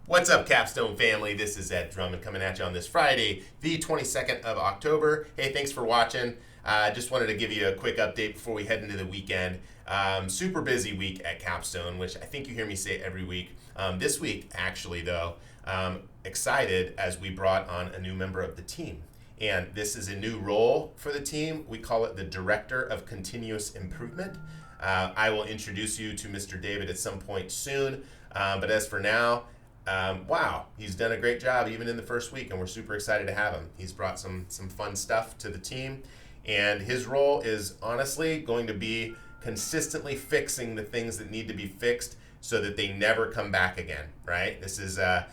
What's up, Capstone family? This is Drummond coming at you on this Friday, the 22nd of October. Hey, thanks for watching. Just wanted to give you a quick update before we head into the weekend. Super busy week at Capstone, which I think you hear me say every week. This week, actually, though, excited as we brought on a new member of the team. And this is a new role for the team. We call it the Director of Continuous Improvement. I will introduce you to Mr. David at some point soon. But as for now, wow, he's done a great job even in the first week, and we're super excited to have him. He's brought some fun stuff to the team, and his role is honestly going to be consistently fixing the things that need to be fixed so that they never come back again, right? This is a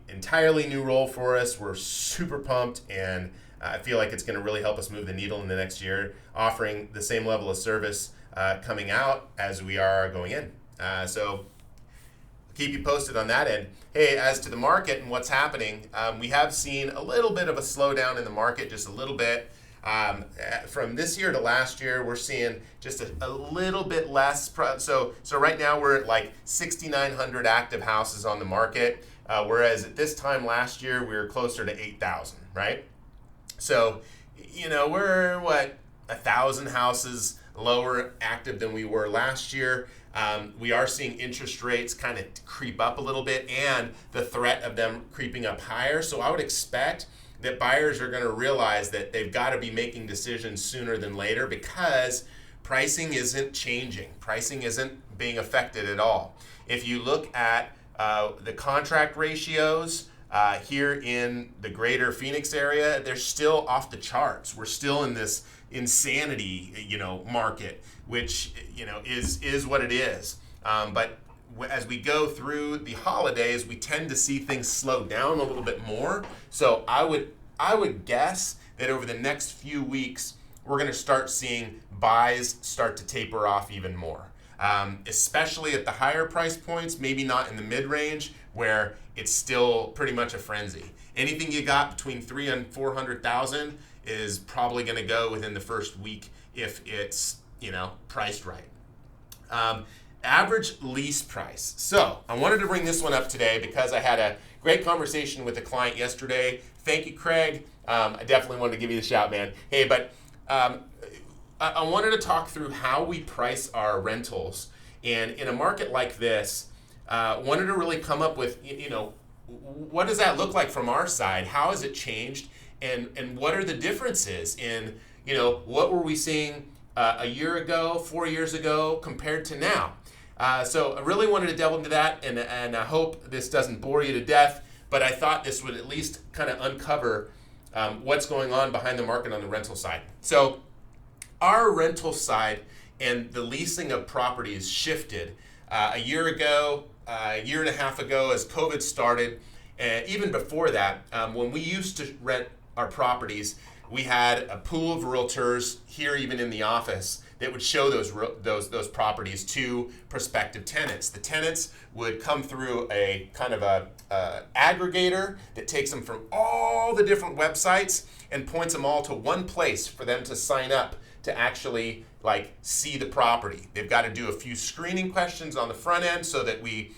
entirely new role for us. We're super pumped, and I feel like it's going to really help us move the needle in the next year, offering the same level of service coming out as we are going in. So keep you posted on that end. Hey, as to the market and what's happening, we have seen a little bit of a slowdown in the market, just a little bit. From this year to last year, we're seeing just a little bit less. So right now we're at like 6,900 active houses on the market, whereas at this time last year we were closer to 8,000, right? So, we're 1,000 houses lower active than we were last year. We are seeing interest rates kind of creep up a little bit and the threat of them creeping up higher. So I would expect that buyers are going to realize that they've got to be making decisions sooner than later because pricing isn't changing. Pricing isn't being affected at all. If you look at the contract ratios here in the greater Phoenix area, they're still off the charts. We're still in this insanity, market, which, is what it is. But as we go through the holidays, we tend to see things slow down a little bit more. So I would guess that over the next few weeks, we're going to start seeing buys start to taper off even more. Especially at the higher price points, maybe not in the mid-range where it's still pretty much a frenzy. Anything you got between 300,000 and 400,000 is probably going to go within the first week if it's, priced right. Average lease price. So I wanted to bring this one up today because I had a great conversation with a client yesterday. Thank you, Craig. I definitely wanted to give you the shout, man. Hey, but I wanted to talk through how we price our rentals. And in a market like this, wanted to really come up with, what does that look like from our side? How has it changed? And what are the differences in, what were we seeing a year ago, 4 years ago, compared to now? So I really wanted to delve into that, and I hope this doesn't bore you to death, but I thought this would at least kind of uncover what's going on behind the market on the rental side. So our rental side and the leasing of properties shifted a year ago, a year and a half ago as COVID started, and even before that, when we used to rent our properties, we had a pool of realtors here, even in the office, that would show those properties to prospective tenants. The tenants would come through a kind of a aggregator that takes them from all the different websites and points them all to one place for them to sign up to actually see the property. They've got to do a few screening questions on the front end so that we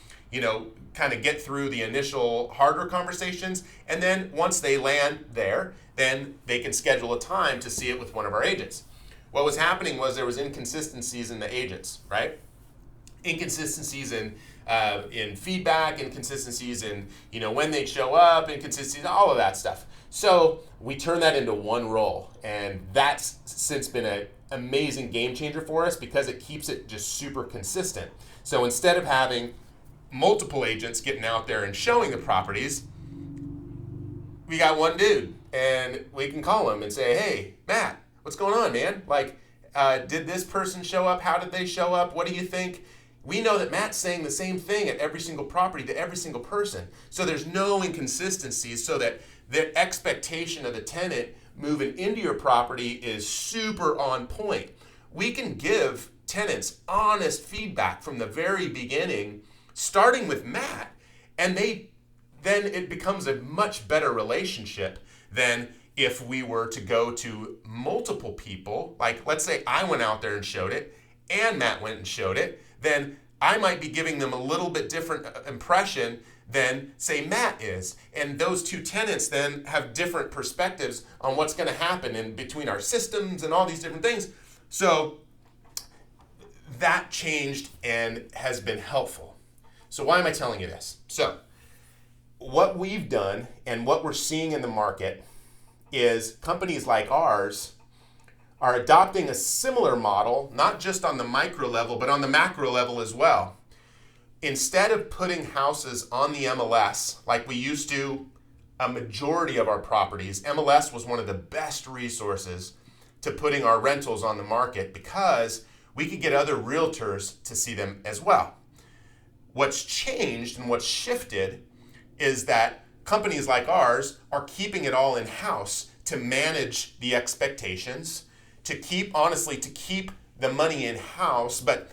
kind of get through the initial harder conversations, and then once they land there, then they can schedule a time to see it with one of our agents. What was happening was there was inconsistencies in the agents, right? Inconsistencies in feedback, inconsistencies in when they'd show up, inconsistencies, all of that stuff. So we turned that into one role, and that's since been an amazing game changer for us because it keeps it just super consistent. So instead of having multiple agents getting out there and showing the properties, we got one dude, and we can call him and say, "Hey, Matt, what's going on, man? Did this person show up? How did they show up? What do you think?" We know that Matt's saying the same thing at every single property to every single person. So there's no inconsistencies, so that the expectation of the tenant moving into your property is super on point. We can give tenants honest feedback from the very beginning, starting with Matt, and then it becomes a much better relationship than if we were to go to multiple people. Like, let's say I went out there and showed it, and Matt went and showed it, then I might be giving them a little bit different impression than, say, Matt is. And those two tenants then have different perspectives on what's going to happen in between our systems and all these different things. So that changed and has been helpful. So why am I telling you this? So what we've done and what we're seeing in the market is companies like ours are adopting a similar model, not just on the micro level, but on the macro level as well. Instead of putting houses on the MLS like we used to a majority of our properties, MLS was one of the best resources to putting our rentals on the market because we could get other realtors to see them as well. What's changed and what's shifted is that companies like ours are keeping it all in-house to manage the expectations, to keep the money in-house, but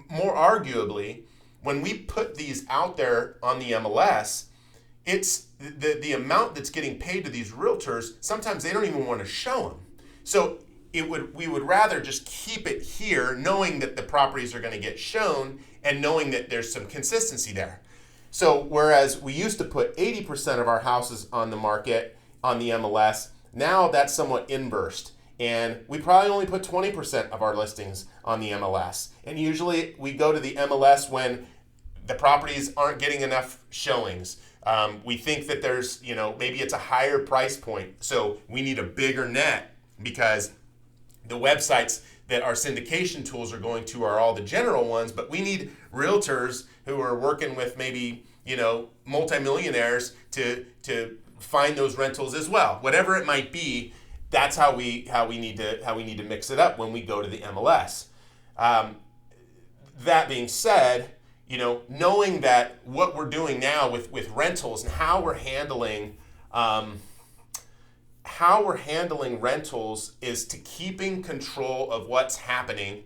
more arguably, when we put these out there on the MLS, it's the amount that's getting paid to these realtors, sometimes they don't even want to show them. So we would rather just keep it here, knowing that the properties are going to get shown and knowing that there's some consistency there. So whereas we used to put 80% of our houses on the market on the MLS, now that's somewhat inversed. And we probably only put 20% of our listings on the MLS. And usually we go to the MLS when the properties aren't getting enough showings. We think that there's, maybe it's a higher price point. So we need a bigger net because the websites that our syndication tools are going to are all the general ones, but we need realtors who are working with maybe, multimillionaires to find those rentals as well. Whatever it might be, that's how we need to mix it up when we go to the MLS. That being said, knowing that what we're doing now with rentals and how we're handling rentals is to keeping control of what's happening.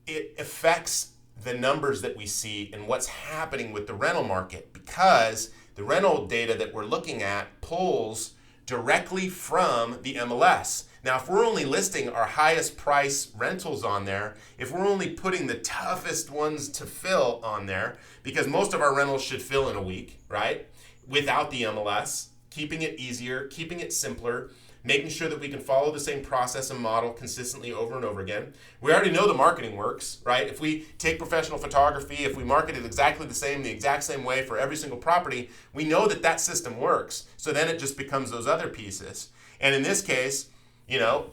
It affects the numbers that we see and what's happening with the rental market because the rental data that we're looking at pulls directly from the MLS. Now, if we're only listing our highest price rentals on there, if we're only putting the toughest ones to fill on there, because most of our rentals should fill in a week, right? Without the MLS, keeping it easier, keeping it simpler, making sure that we can follow the same process and model consistently over and over again. We already know the marketing works, right? If we take professional photography, if we market it exactly the exact same way for every single property, we know that system works. So then it just becomes those other pieces. And in this case,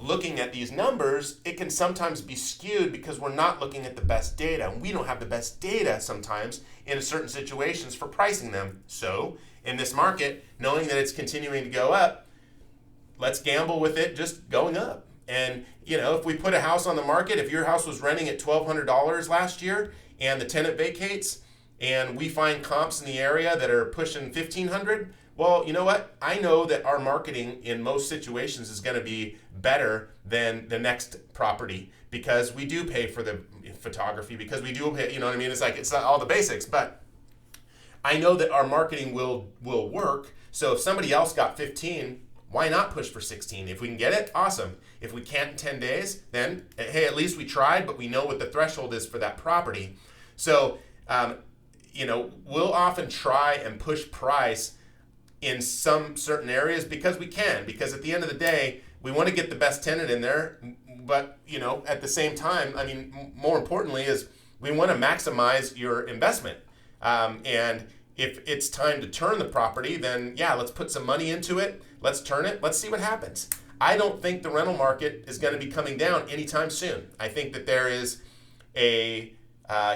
looking at these numbers, it can sometimes be skewed because we're not looking at the best data. And we don't have the best data sometimes in certain situations for pricing them. So in this market, knowing that it's continuing to go up, let's gamble with it just going up. And, if we put a house on the market, if your house was renting at $1,200 last year and the tenant vacates and we find comps in the area that are pushing $1,500, well, you know what? I know that our marketing in most situations is going to be better than the next property because we do pay for the photography, because we do pay, it's not all the basics, but I know that our marketing will work. So if somebody else got 15, why not push for 16? If we can get it, awesome. If we can't in 10 days, then, hey, at least we tried, but we know what the threshold is for that property. So, we'll often try and push price in some certain areas because we can, because at the end of the day, we want to get the best tenant in there. But, at the same time, more importantly is we want to maximize your investment. And if it's time to turn the property, then let's put some money into it. Let's turn it. Let's see what happens. I don't think the rental market is going to be coming down anytime soon. I think that there is a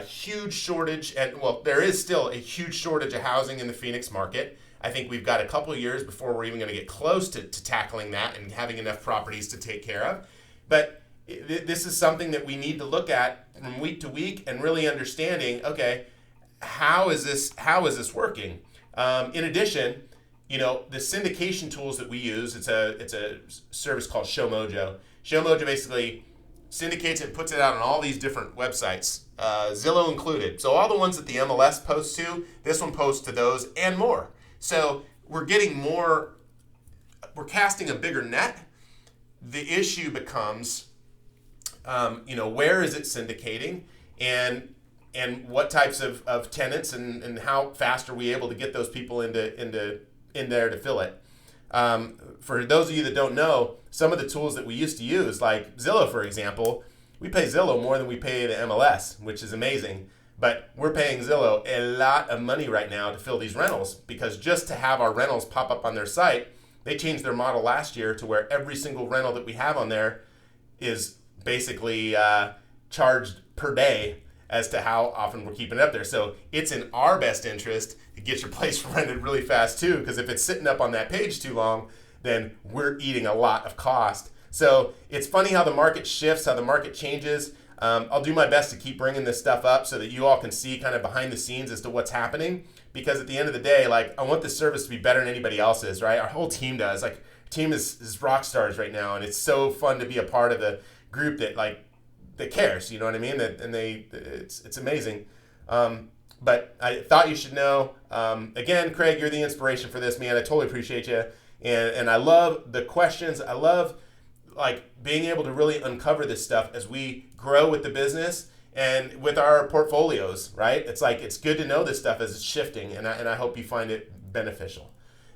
huge shortage, there is still a huge shortage of housing in the Phoenix market. I think we've got a couple of years before we're even going to get close to tackling that and having enough properties to take care of. But this is something that we need to look at from week to week and really understanding, okay, how is this working? In addition, the syndication tools that we use, it's a service called ShowMojo. ShowMojo basically syndicates it and puts it out on all these different websites, Zillow included. So all the ones that the MLS posts to, this one posts to those and more. So we're casting a bigger net. The issue becomes, where is it syndicating? And and what types of tenants and how fast are we able to get those people in there to fill it. For those of you that don't know, some of the tools that we used to use, like Zillow, for example, we pay Zillow more than we pay the MLS, which is amazing. But we're paying Zillow a lot of money right now to fill these rentals, because just to have our rentals pop up on their site, they changed their model last year to where every single rental that we have on there is basically charged per day as to how often we're keeping it up there. So it's in our best interest to get your place rented really fast too, because if it's sitting up on that page too long, then we're eating a lot of cost. So it's funny how the market shifts, how the market changes. I'll do my best to keep bringing this stuff up so that you all can see kind of behind the scenes as to what's happening. Because at the end of the day, like, I want this service to be better than anybody else's, right? Our whole team does. Like, our team is rock stars right now, and it's so fun to be a part of the group that cares. You know what I mean? It's amazing. But I thought you should know. Again, Craig, you're the inspiration for this, man. I totally appreciate you, and I love the questions. I love like being able to really uncover this stuff as we grow with the business and with our portfolios, right? It's like, it's good to know this stuff as it's shifting, and I hope you find it beneficial.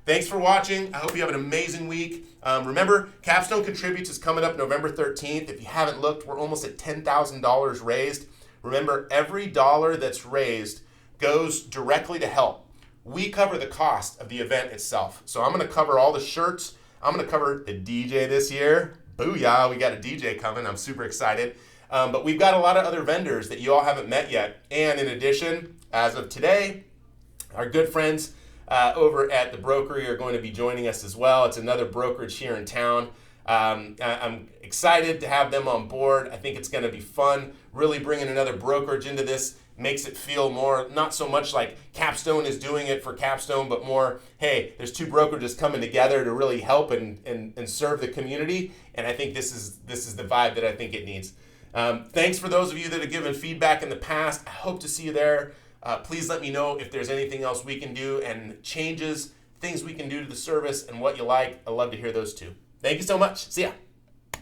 Thanks for watching. I hope you have an amazing week. Remember, Capstone Contributes is coming up November 13th. If you haven't looked, we're almost at $10,000 raised. Remember, every dollar that's raised goes directly to help. We cover the cost of the event itself. So I'm going to cover all the shirts. I'm going to cover the DJ this year. Booyah, we got a DJ coming. I'm super excited. But we've got a lot of other vendors that you all haven't met yet. And in addition, as of today, our good friends over at the brokery are going to be joining us as well. It's another brokerage here in town. I'm excited to have them on board. I think it's going to be fun, really bringing another brokerage into this. Makes it feel more, not so much like Capstone is doing it for Capstone, but more, hey, there's two brokerages coming together to really help and serve the community. And I think this is the vibe that I think it needs. Thanks for those of you that have given feedback in the past. I hope to see you there. Please let me know if there's anything else we can do and changes, things we can do to the service and what you like. I'd love to hear those too. Thank you so much. See ya.